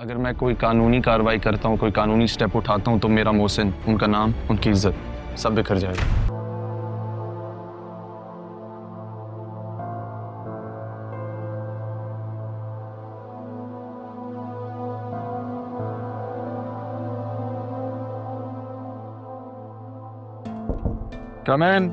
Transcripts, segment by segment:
अगर मैं कोई कानूनी कार्रवाई करता हूँ, कोई कानूनी स्टेप उठाता हूँ, तो मेरा मोहसिन, उनका नाम, उनकी इज्जत सब बिखर जाएगा। Come in.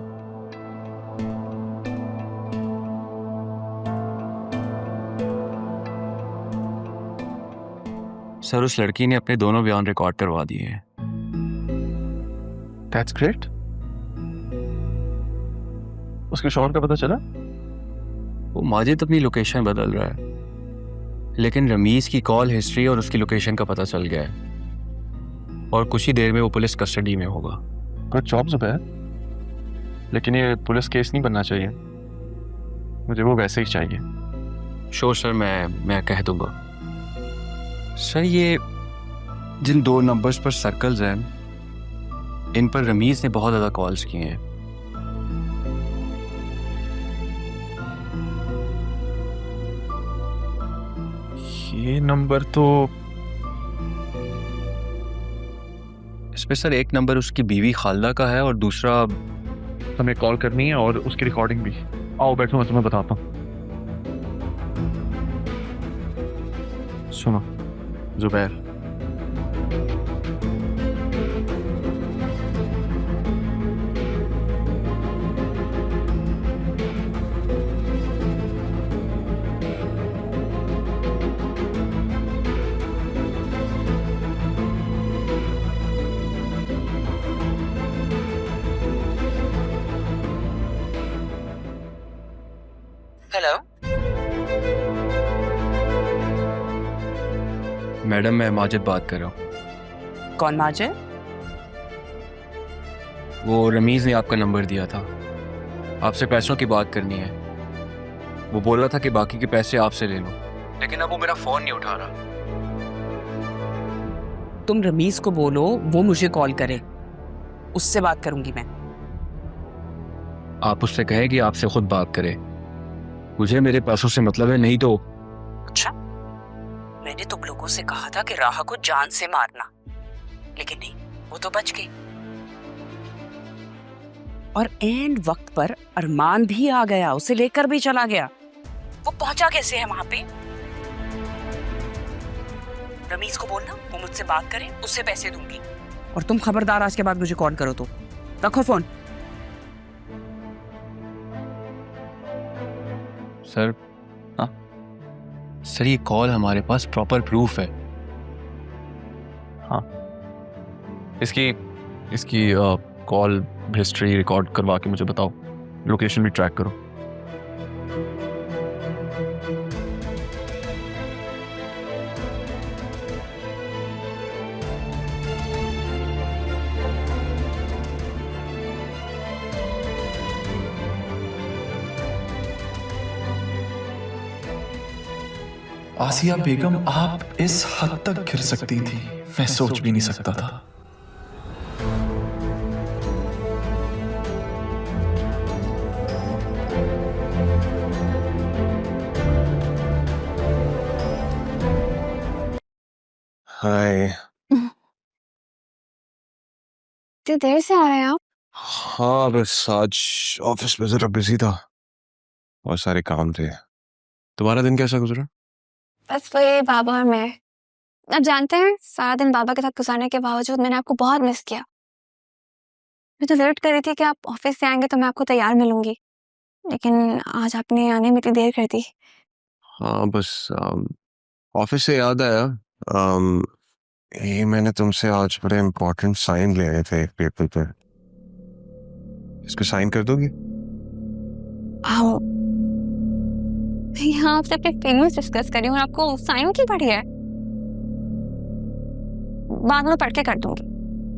सर उस लड़की ने अपने दोनों बयान रिकॉर्ड करवा दिए हैं। That's great. उसके शौहर का पता चला? वो माजिद अपनी लोकेशन बदल रहा है, लेकिन रमीज की कॉल हिस्ट्री और उसकी लोकेशन का पता चल गया है और कुछ ही देर में वो पुलिस कस्टडी में होगा। गुड जॉब ज़ुबैर, लेकिन ये पुलिस केस नहीं बनना चाहिए। मुझे वो वैसे ही चाहिए। श्योर सर, मैं कह दूंगा। सर ये जिन 2 नंबर्स पर सर्कल्स हैं, इन पर रमीज ने बहुत ज़्यादा कॉल्स किए हैं। ये नंबर तो इस पे सर एक नंबर उसकी बीवी खालदा का है और दूसरा हमें कॉल करनी है और उसकी रिकॉर्डिंग भी। आओ बैठो, मैं तुम्हें बताता हूँ। सुनो ज़ुबैर, हेलो मैडम, मैं माजिद बात कर रहा हूँ। कौन माजिद? वो रमीज ने आपका नंबर दिया था, आपसे पैसों की बात करनी है। वो बोल रहा था कि बाकी के पैसे आपसे ले लो, लेकिन अब वो मेरा फोन नहीं उठा रहा। तुम रमीज को बोलो वो मुझे कॉल करे, उससे बात करूंगी मैं। आप उससे कहे कि आपसे खुद बात करे। मुझे मेरे पैसों से मतलब है, नहीं तो। अच्छा, मैंने तुम लोगों से कहा था कि राह को जान से मारना, लेकिन नहीं, वो तो बच गई। और एंड वक्त पर अरमान भी आ गया, उसे लेकर भी चला गया। वो पहुंचा कैसे है वहां पे? रमीज को बोलना वो मुझसे बात करे, उससे पैसे दूंगी। और तुम खबरदार आज के बाद मुझे कॉल करो तो रखो फोन। सर, हाँ सर, ये कॉल हमारे पास प्रॉपर प्रूफ है। हाँ, इसकी कॉल हिस्ट्री रिकॉर्ड करवा के मुझे बताओ, लोकेशन भी ट्रैक करो। आसिया बेगम, आप इस हद तक गिर सकती थी, मैं सोच भी नहीं सकता था। हाय। इतनी देर से आ रहे हैं आप? हाँ, बस आज ऑफिस में जरा बिजी था, बहुत सारे काम थे। तुम्हारा दिन कैसा गुजरा? बस वही बाबा और मैं। आप जानते हैं, सारा दिन बाबा के साथ गुजारने के बावजूद मैंने आपको बहुत मिस किया। मैं तो वेट कर रही थी कि आप ऑफिस से आएंगे तो मैं आपको तैयार मिलूंगी, लेकिन आज आपने आने में इतनी देर कर दी। हाँ, बस ऑफिस से याद आया, ये मैंने तुमसे आज बड़े इम्पोर्टेंट साइन ले आए थे एक पेपर पे। इस पे साइन कर दोगी? आओ, मैं यहाँ आपसे अपनी फीलिंग्स डिस्कस कर रही हूँ और आपको साइन की पड़ी है। बाद में पढ़ के कर दूंगी।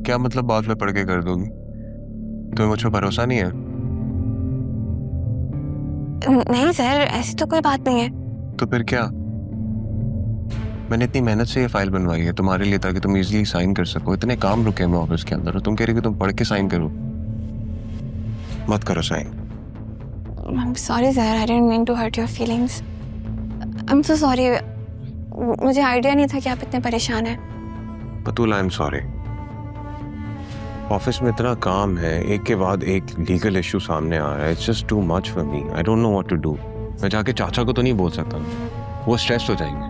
क्या मतलब बाद में पढ़ के कर दोगी? तुम्हें मुझ पर भरोसा नहीं है? नहीं सर, ऐसी तो कोई बात नहीं है। तो फिर क्या? मैंने इतनी मेहनत से ये फाइल बनवाई है तुम्हारे लिए, ताकि तुम इजीली साइन कर सको। इतने काम रुके हैं ऑफिस के अंदर और तुम कह रही हो कि तुम पढ़ के साइन करो। मत करो sign. I'm sorry sir, I didn't mean to hurt your feelings. I'm so sorry. मुझे आइडिया नहीं था कि आप इतने परेशान हैं। बतूल, आई एम सॉरी। ऑफिस में इतना काम है, एक के बाद एक लीगल इशू सामने आ रहा है। It's just too much for me. I don't know what to do. मैं जाके चाचा को तो नहीं बोल सकता ना, वो स्ट्रेस हो जाएंगे।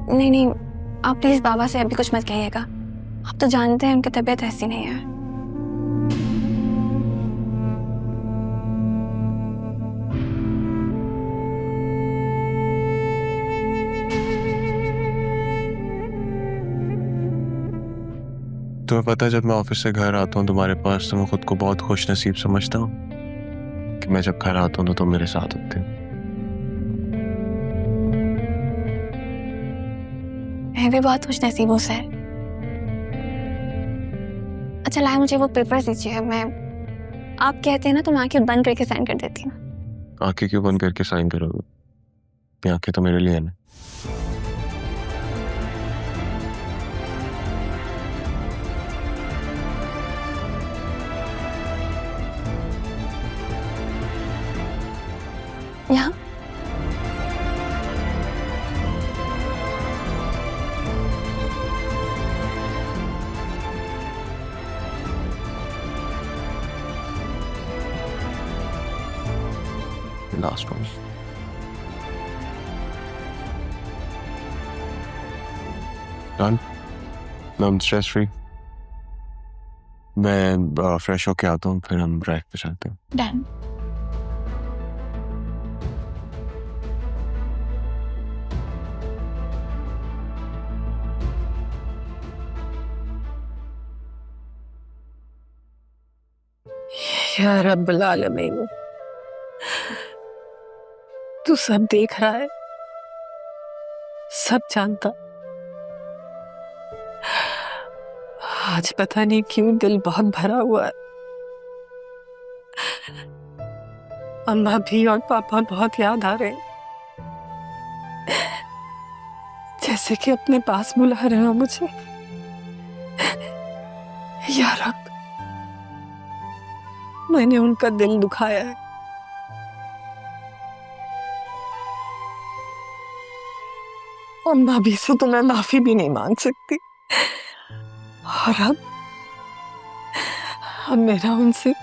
नहीं नहीं, आप प्लीज बाबा से अभी कुछ मत कहिएगा। आप तो जानते हैं उनकी तबीयत ऐसी नहीं है। तुम्हें पता है, जब मैं ऑफिस से घर आता हूँ तुम्हारे पास, तो मैं खुद को बहुत खुश नसीब समझता हूँ कि मैं जब घर आता हूँ तो तुम मेरे साथ होते हो। मैं भी बहुत खुश नसीबों से। अच्छा लाए, मुझे वो पेपर दीजिए। मैं, आप कहते हैं ना तो मैं आंखें बंद करके साइन कर देती हूँ। आंखें क्यों बंद करके साइन करोगे? ये आंखें तो मेरे लिए है ना। यहाँ लास्ट वन। डन। मैं स्ट्रेस फ्री। मैं फ्रेश होके आता हूँ, फिर हम ड्राइव पे चलते हैं। डन। या रब्बुल आलमीन, तू सब देख रहा है, सब जानता। आज पता नहीं क्यों दिल बहुत भरा हुआ है। अम्मा भी और पापा बहुत याद आ रहे हैं, जैसे कि अपने पास बुला रहे हो मुझे। या रब, मैंने उनका दिल दुखाया है। अम्मा भी से तो मैं माफी भी नहीं मांग सकती, और अब मेरा उनसे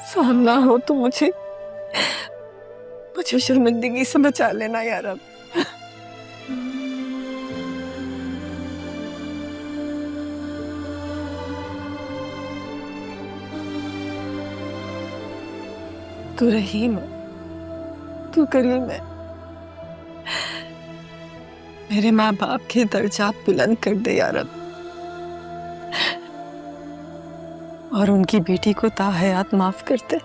सामना हो तो मुझे शर्मिंदगी से बचा लेना यार। अब तू रहीम है, तू करीम है। मेरे माँ बाप के दर्जात बुलंद कर दे यार अब, और उनकी बेटी को ताहयात माफ कर दे।